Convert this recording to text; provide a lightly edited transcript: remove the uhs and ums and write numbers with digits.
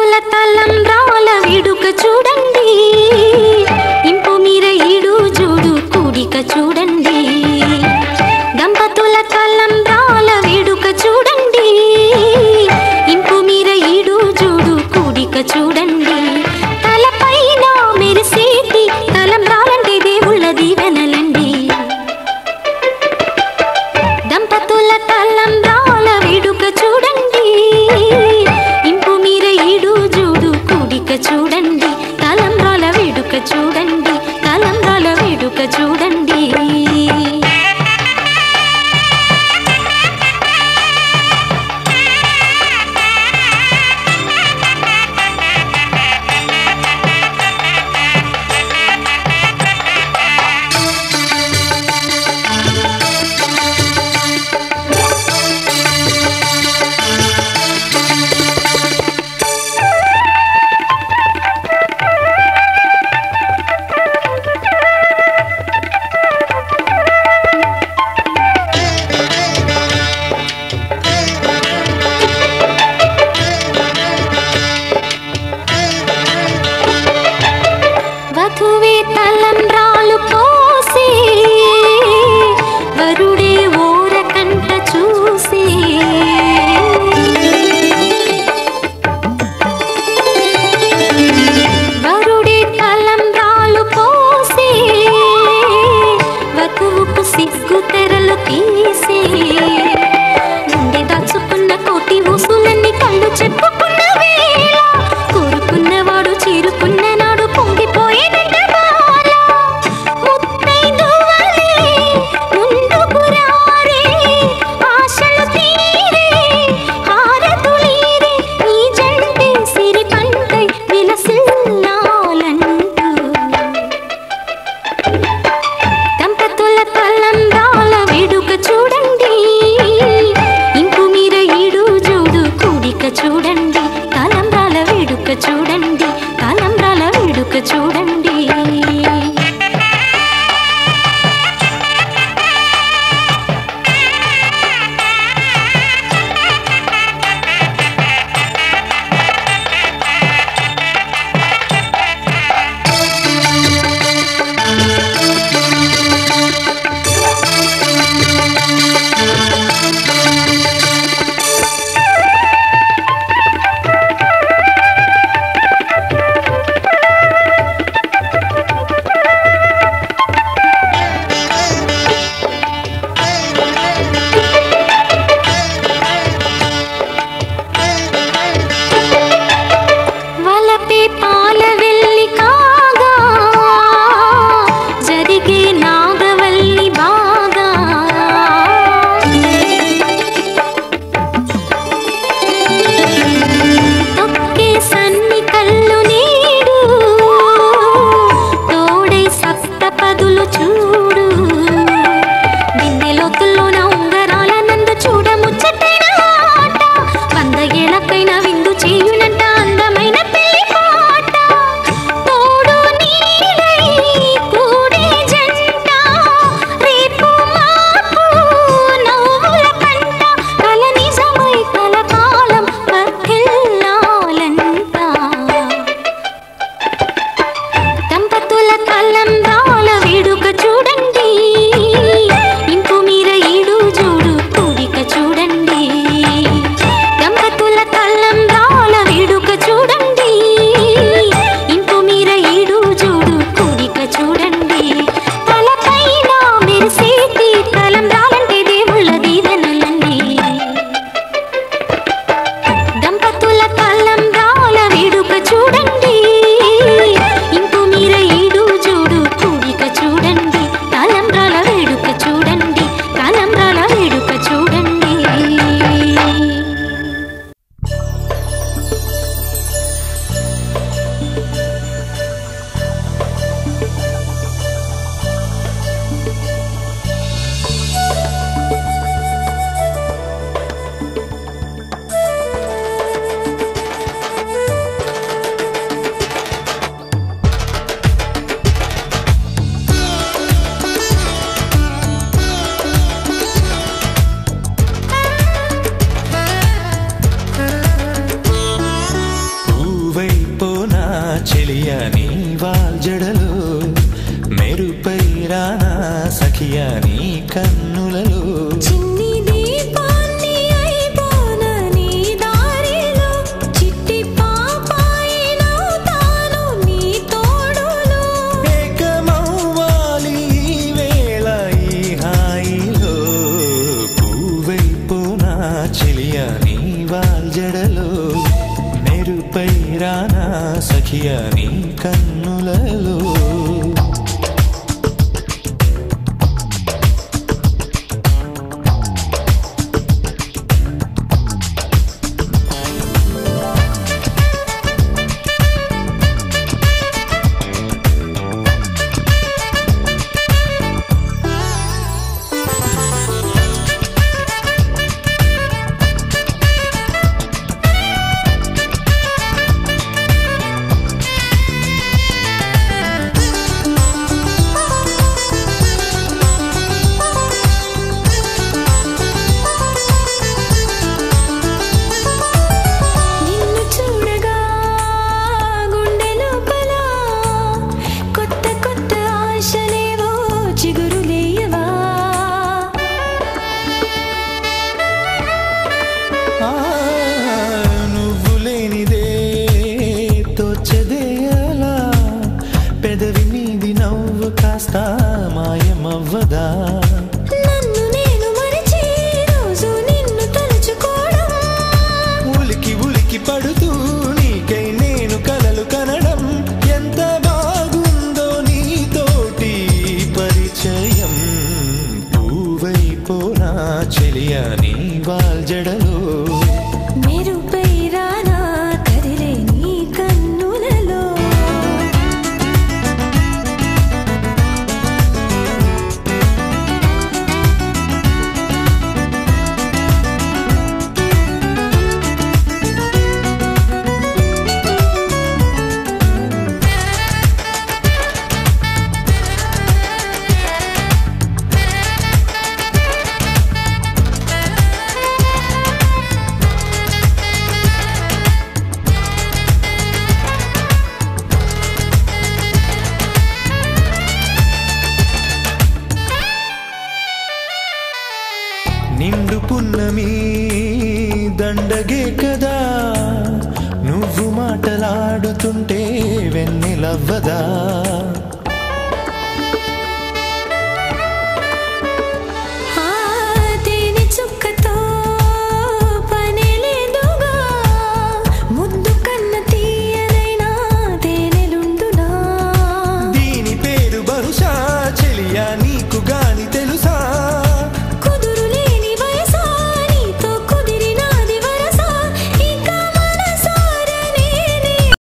దంపతుల తలంబ్రాల వేడుక చూడండి, ఇంపు మీర ఈడు జోడు కూడిక చూడండి. దంపతుల తలంబ్రాల వేడుక చూడండి, ఇంపు మీర ఈడు జోడు కూడిక చూడండి. తలపైన మెరిసేటి తలంబ్రాలంటే దేవుళ్ళ దీవెనలండి. దంపతుల తలంబ్రాల వేడుక చూడండి, ఇంపు మీర ఈడు జోడు కూడిక చూడండి. తలంబ్రాల వేడుక చూడండి, తలంబ్రాల వేడుక చూడండి. వధువే తలంబ్రాలు పోసే, వరుడే ఓరకంట చూసే. వరుడే తలంబ్రాలు పోసే, వధువుకు సిగ్గు తెరలు తీసే. గుండె దాచుకున్న కోటి ఊసులన్నీ కళ్ళు చెప్పుకున్న వేళ, కోరుకున్నవాడు చేరుకున్న నాడు పొంగిపోయేదంట బాల. ముత్తైదువలే ముందుకు రారే, ఆశలు తీరే హారతులీరే, ఈ జంటే సిరి పంటై విలసిల్లాలంటూ. దంపతుల తలంబ్రాల వేడుక చూడండి, ఇంపు మీర ఈడు జోడు కూడిక చూడండి. తలంబ్రాల వేడుక చూడండి, తలంబ్రాల వేడుక చూడండి. చెలియా నీ వాల్జడలో మెరుపై రానా సఖియా నీ కన్నులలో చిన్ని దీపాన్ని అయిపోనని దారిలో చిట్టి పాపాయినో తాను నీ తోడులో ఏకమవ్వాలి ఈ వేళ ఈ హాయిలో పువ్వైపోనా చెలియా నీ వాల్జడలో మెరుపై రానా సఖియా నీ కన్నులలో నువ్వు లేనిదే తోచదేయలా పెదవి మీది నవ్వు కాస్త మాయమవ్వదా నన్ను నేను మరిచి రోజు నిన్ను తలుచుకోవడం ఉలికి ఉలికి పడుతూ నీకై నేను కలలు కనడం ఎంత బాగుందో నీతోటి పరిచయం పువ్వైపోనా చెలియా నీ వాల్జడలో మెరుపై రానా కదిలే నీ కన్నులలో నిండు పున్నమి దండగే కదా నువ్వు మాటలాడుతుంటే వెన్నెలవ్వదా